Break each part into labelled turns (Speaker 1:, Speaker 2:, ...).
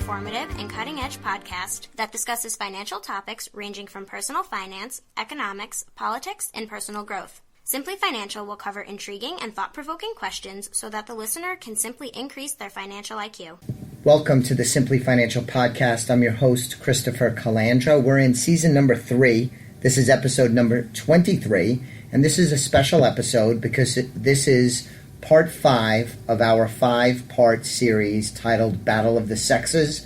Speaker 1: informative, and cutting-edge podcast that discusses financial topics ranging from personal finance, economics, politics, and personal growth. Simply Financial will cover intriguing and thought-provoking questions so that the listener can simply increase their financial IQ.
Speaker 2: Welcome to the Simply Financial podcast. I'm your host, Christopher Calandra. We're in season number 3. This is episode number 23, and this is a special episode because this is part 5 of our 5-part series titled Battle of the Sexes.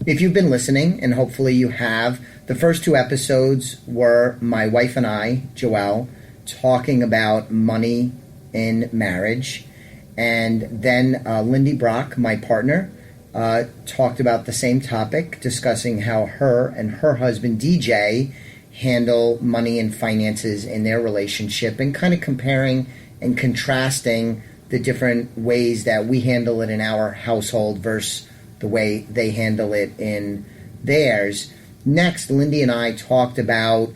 Speaker 2: If you've been listening, and hopefully you have, the first 2 episodes were my wife and I, Joelle, talking about money in marriage. And then Lindy Brock, my partner, talked about the same topic, discussing how her and her husband, DJ, handle money and finances in their relationship and kind of comparing and contrasting the different ways that we handle it in our household versus the way they handle it in theirs. Next, Lindy and I talked about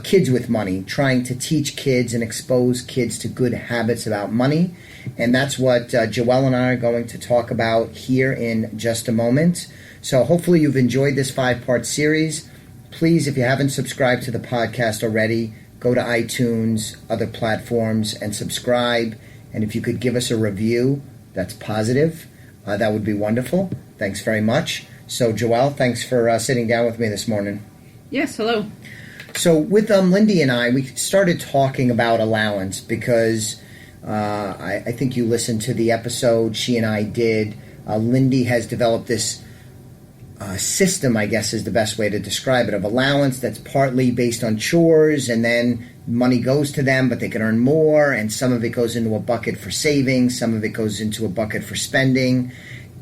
Speaker 2: kids with money, trying to teach kids and expose kids to good habits about money. And that's what Joelle and I are going to talk about here in just a moment. So hopefully you've enjoyed this 5-part series. Please, if you haven't subscribed to the podcast already, go to iTunes, other platforms, and subscribe. And if you could give us a review that's positive, that would be wonderful. Thanks very much. So, Joelle, thanks for sitting down with me this morning.
Speaker 3: Yes, hello.
Speaker 2: So with Lindy and I, we started talking about allowance because I think you listened to the episode she and I did. Lindy has developed this system, I guess is the best way to describe it, of allowance that's partly based on chores, and then money goes to them, but they can earn more, and some of it goes into a bucket for savings, some of it goes into a bucket for spending,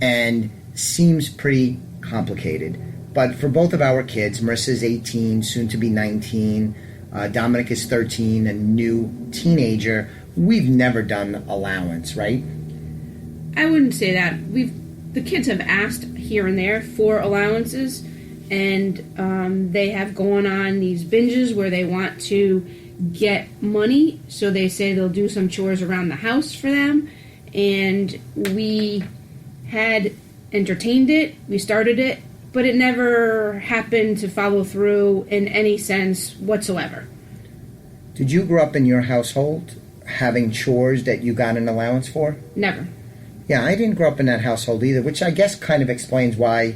Speaker 2: and seems pretty complicated. But for both of our kids, Marissa's 18, soon to be 19, Dominic is 13, a new teenager, we've never done allowance, right?
Speaker 3: I wouldn't say that. The kids have asked here and there for allowances, and they have gone on these binges where they want to get money, so they say they'll do some chores around the house for them, and we had entertained it, we started it, but it never happened to follow through in any sense whatsoever.
Speaker 2: Did you grow up in your household having chores that you got an allowance for?
Speaker 3: Never.
Speaker 2: Yeah, I didn't grow up in that household either, which I guess kind of explains why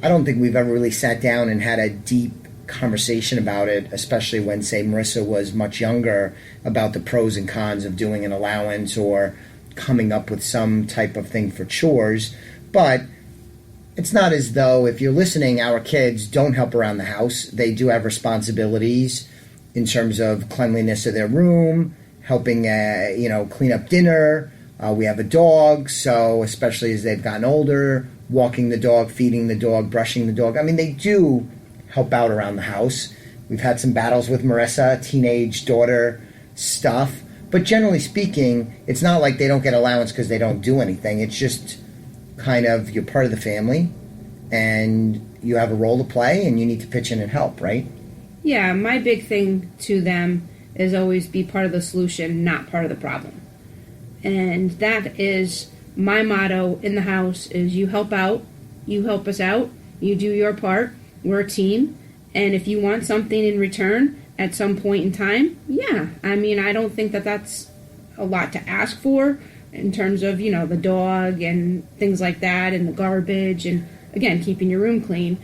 Speaker 2: I don't think we've ever really sat down and had a deep conversation about it, especially when, say, Marissa was much younger, about the pros and cons of doing an allowance or coming up with some type of thing for chores. But it's not as though, if you're listening, our kids don't help around the house. They do have responsibilities in terms of cleanliness of their room, helping, clean up dinner. We have a dog, so especially as they've gotten older, walking the dog, feeding the dog, brushing the dog. I mean, they do help out around the house. We've had some battles with Marissa, teenage daughter stuff. But generally speaking, it's not like they don't get allowance because they don't do anything. It's just kind of you're part of the family and you have a role to play and you need to pitch in and help, right?
Speaker 3: Yeah, my big thing to them is always be part of the solution, not part of the problem. And that is my motto in the house is you help out, you help us out, you do your part, we're a team, and if you want something in return at some point in time, yeah. I mean, I don't think that that's a lot to ask for in terms of, the dog and things like that and the garbage and, again, keeping your room clean.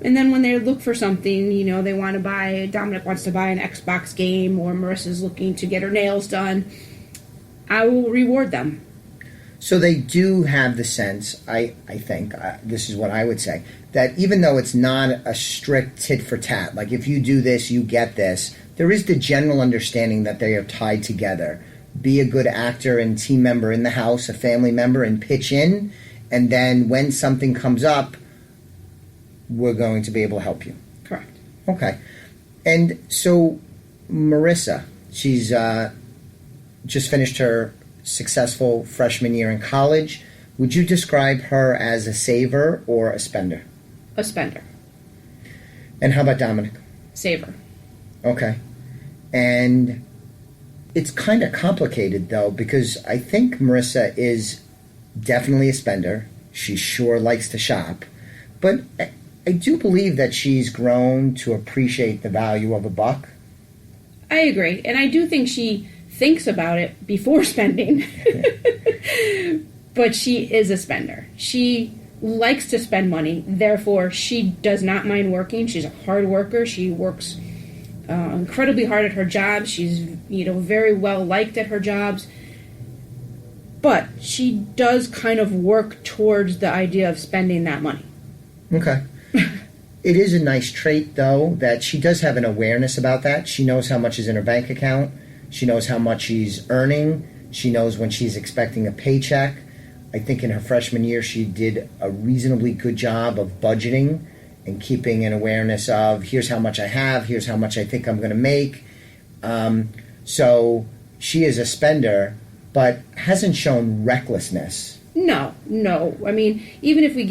Speaker 3: And then when they look for something, they want to buy, Dominic wants to buy an Xbox game or Marissa's looking to get her nails done, I will reward them.
Speaker 2: So they do have the sense, I think, this is what I would say, that even though it's not a strict tit for tat, like if you do this, you get this, there is the general understanding that they are tied together. Be a good actor and team member in the house, a family member, and pitch in, and then when something comes up, we're going to be able to help you.
Speaker 3: Correct.
Speaker 2: Okay. And so Marissa, she's just finished her successful freshman year in college. Would you describe her as a saver or a spender?
Speaker 3: A spender.
Speaker 2: And how about Dominic?
Speaker 3: Saver.
Speaker 2: Okay. And it's kind of complicated, though, because I think Marissa is definitely a spender. She sure likes to shop. But I do believe that she's grown to appreciate the value of a buck.
Speaker 3: I agree. And I do think she thinks about it before spending. But she is a spender. She likes to spend money. Therefore, she does not mind working. She's a hard worker. She works incredibly hard at her job. She's, very well liked at her jobs. But she does kind of work towards the idea of spending that money.
Speaker 2: Okay. It is a nice trait, though, that she does have an awareness about that. She knows how much is in her bank account. She knows how much she's earning. She knows when she's expecting a paycheck. I think in her freshman year, she did a reasonably good job of budgeting and keeping an awareness of, here's how much I have, here's how much I think I'm going to make. So she is a spender, but hasn't shown recklessness.
Speaker 3: No. I mean, even if we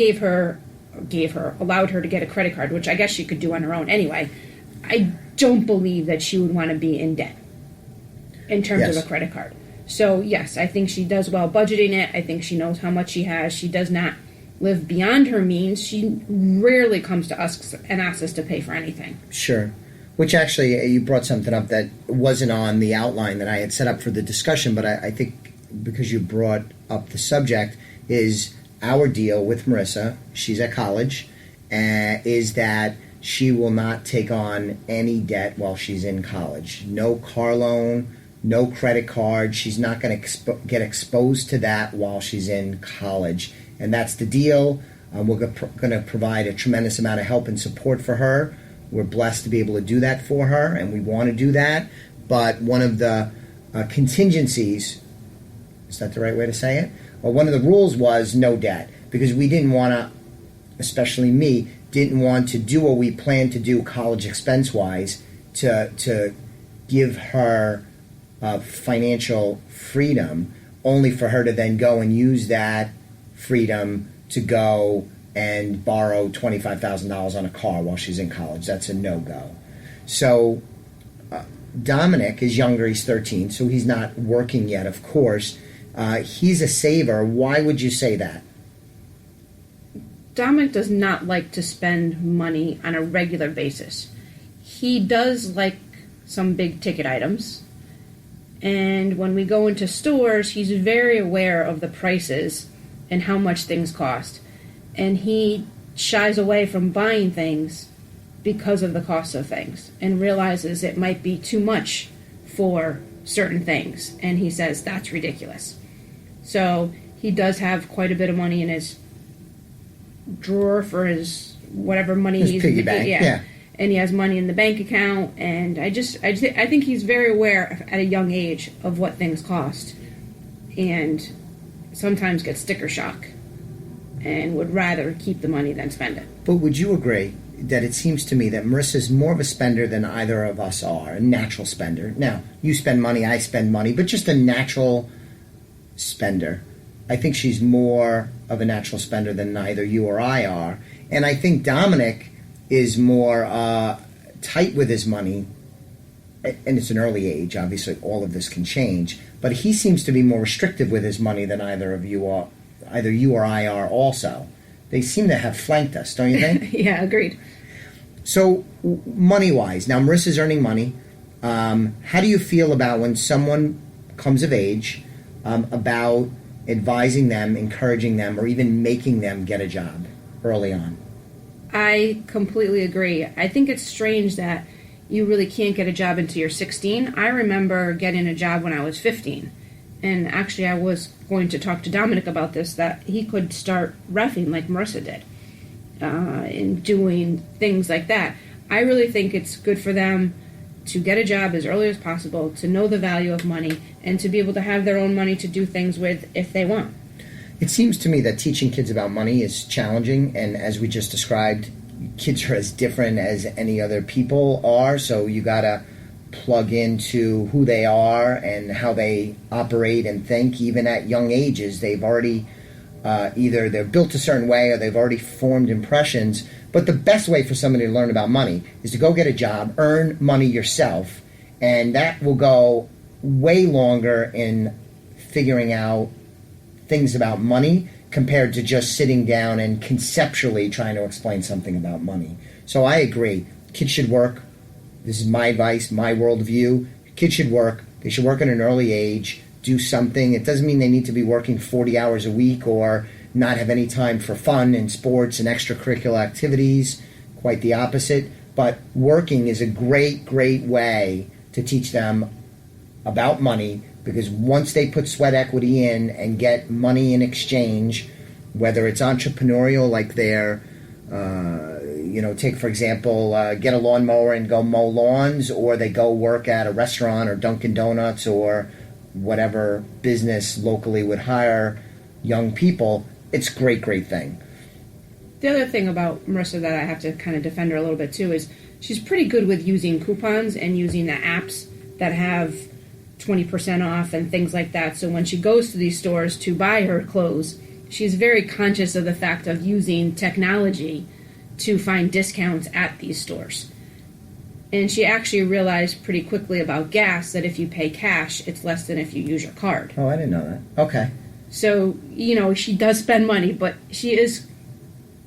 Speaker 3: allowed her to get a credit card, which I guess she could do on her own anyway, I don't believe that she would want to be in debt in terms of a credit card. So, yes, I think she does well budgeting it. I think she knows how much she has. She does not live beyond her means. She rarely comes to us and asks us to pay for anything.
Speaker 2: Sure. Which actually, you brought something up that wasn't on the outline that I had set up for the discussion, but I think because you brought up the subject, is our deal with Marissa, she's at college, is that she will not take on any debt while she's in college. No car loan, no credit card. She's not going to get exposed to that while she's in college. And that's the deal. We're going to provide a tremendous amount of help and support for her. We're blessed to be able to do that for her, and we want to do that. But one of the contingencies, is that the right way to say it? Well, one of the rules was no debt, because we didn't want to, especially me, didn't want to do what we planned to do college expense-wise to give her financial freedom, only for her to then go and use that freedom to go and borrow $25,000 on a car while she's in college. That's a no-go. So Dominic is younger. He's 13, so he's not working yet, of course. He's a saver. Why would you say that?
Speaker 3: Dominic does not like to spend money on a regular basis. He does like some big ticket items. And when we go into stores, he's very aware of the prices and how much things cost. And he shies away from buying things because of the cost of things and realizes it might be too much for certain things. And he says, that's ridiculous. So he does have quite a bit of money in his drawer for his whatever money
Speaker 2: his
Speaker 3: he's
Speaker 2: piggy bank. Yeah.
Speaker 3: And he has money in the bank account, and I think he's very aware at a young age of what things cost, and sometimes gets sticker shock, and would rather keep the money than spend it.
Speaker 2: But would you agree that it seems to me that Marissa's more of a spender than either of us are, a natural spender? Now, you spend money, I spend money, but just a natural spender. I think she's more of a natural spender than neither you or I are, and I think Dominic is more tight with his money, and it's an early age. Obviously, all of this can change, but he seems to be more restrictive with his money than either you or I are also. They seem to have flanked us, don't you think?
Speaker 3: Yeah, agreed.
Speaker 2: So, money-wise, now Marissa's earning money. How do you feel about when someone comes of age, about advising them, encouraging them, or even making them get a job early on?
Speaker 3: I completely agree. I think it's strange that you really can't get a job until you're 16. I remember getting a job when I was 15. And actually, I was going to talk to Dominic about this, that he could start reffing like Marissa did, and doing things like that. I really think it's good for them to get a job as early as possible, to know the value of money, and to be able to have their own money to do things with if they want.
Speaker 2: It seems to me that teaching kids about money is challenging, and as we just described, kids are as different as any other people are, so you gotta plug into who they are and how they operate and think. Even at young ages, they've already either they're built a certain way or they've already formed impressions. But the best way for somebody to learn about money is to go get a job, earn money yourself, and that will go way longer in figuring out things about money compared to just sitting down and conceptually trying to explain something about money. So I agree. Kids should work. This is my advice, my worldview. Kids should work. They should work at an early age, do something. It doesn't mean they need to be working 40 hours a week or not have any time for fun and sports and extracurricular activities. Quite the opposite. But working is a great, great way to teach them about money, because once they put sweat equity in and get money in exchange, whether it's entrepreneurial like they're, take for example, get a lawnmower and go mow lawns, or they go work at a restaurant or Dunkin' Donuts or whatever business locally would hire young people, it's a great, great thing.
Speaker 3: The other thing about Marissa that I have to kind of defend her a little bit too is she's pretty good with using coupons and using the apps that have 20% off and things like that. So when she goes to these stores to buy her clothes, she's very conscious of the fact of using technology to find discounts at these stores. And she actually realized pretty quickly about gas that if you pay cash, it's less than if you use your card.
Speaker 2: Oh, I didn't know that. Okay.
Speaker 3: So, she does spend money, but she is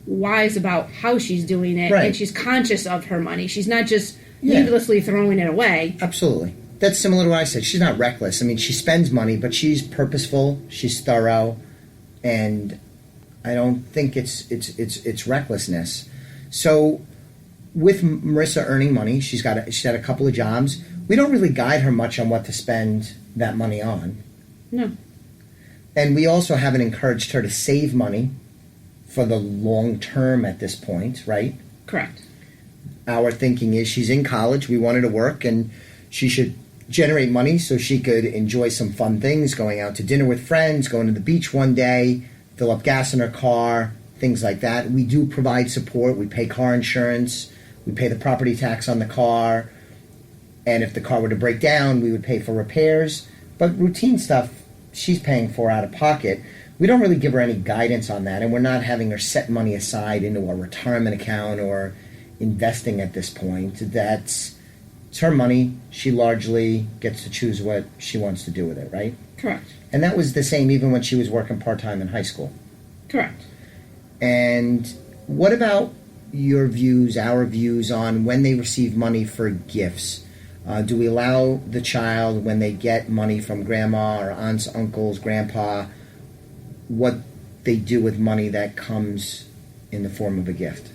Speaker 3: wise about how she's doing it,
Speaker 2: right.
Speaker 3: And she's conscious of her money. She's not just needlessly throwing it away.
Speaker 2: Absolutely. That's similar to what I said. She's not reckless. I mean, she spends money, but she's purposeful, she's thorough, and I don't think it's recklessness. So with Marissa earning money, she's had a couple of jobs. We don't really guide her much on what to spend that money on.
Speaker 3: No.
Speaker 2: And we also haven't encouraged her to save money for the long term at this point, right?
Speaker 3: Correct.
Speaker 2: Our thinking is she's in college, we want her to work, and she should generate money so she could enjoy some fun things, going out to dinner with friends, going to the beach one day, fill up gas in her car, things like that. We do provide support. We pay car insurance. We pay the property tax on the car. And if the car were to break down, we would pay for repairs. But routine stuff, she's paying for out of pocket. We don't really give her any guidance on that, and we're not having her set money aside into a retirement account or investing at this point. It's her money. She largely gets to choose what she wants to do with it, right?
Speaker 3: Correct.
Speaker 2: And that was the same even when she was working part-time in high school.
Speaker 3: Correct.
Speaker 2: And what about your views, our views on when they receive money for gifts? Do we allow the child, when they get money from grandma or aunts, uncles, grandpa, what they do with money that comes in the form of a gift?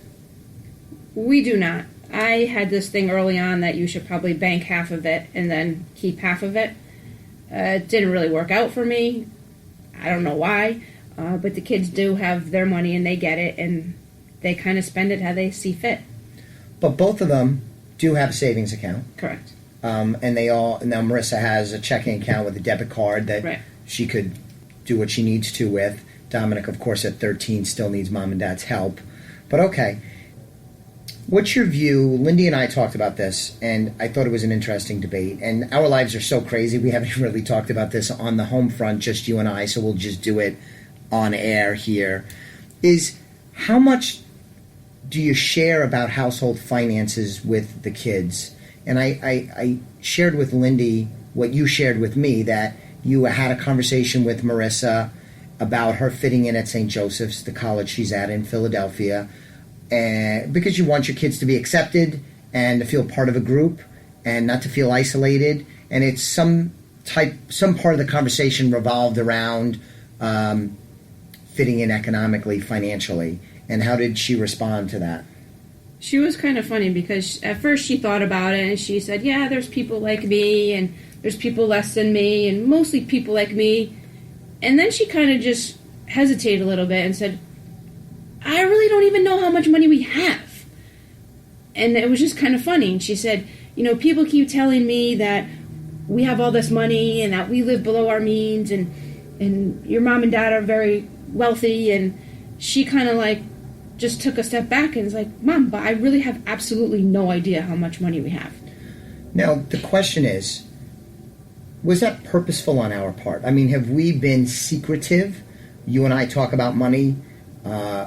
Speaker 3: We do not. I had this thing early on that you should probably bank half of it and then keep half of it. It didn't really work out for me. I don't know why, but the kids do have their money and they get it, and they kind of spend it how they see fit.
Speaker 2: But both of them do have a savings account.
Speaker 3: Correct.
Speaker 2: And now Marissa has a checking account with a debit card that she could do what she needs to with. Dominic, of course, at 13 still needs mom and dad's help. But okay. What's your view? Lindy and I talked about this, and I thought it was an interesting debate. And our lives are so crazy, we haven't really talked about this on the home front, just you and I, so we'll just do it on air here. Is how much do you share about household finances with the kids? And I shared with Lindy what you shared with me, that you had a conversation with Marissa about her fitting in at St. Joseph's, the college she's at in Philadelphia, because you want your kids to be accepted and to feel part of a group and not to feel isolated. And it's some part of the conversation revolved around fitting in economically, financially. And how did she respond to that?
Speaker 3: She was kind of funny because at first she thought about it and she said, yeah, there's people like me and there's people less than me and mostly people like me. And then she kind of just hesitated a little bit and said, I really don't even know how much money we have. And it was just kind of funny. And she said, people keep telling me that we have all this money and that we live below our means and your mom and dad are very wealthy. And she kind of just took a step back and was like, Mom, but I really have absolutely no idea how much money we have.
Speaker 2: Now, the question is, was that purposeful on our part? I mean, have we been secretive? You and I talk about money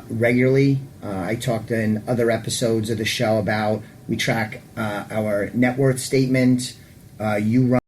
Speaker 2: regularly. I talked in other episodes of the show about we track our net worth statement. You run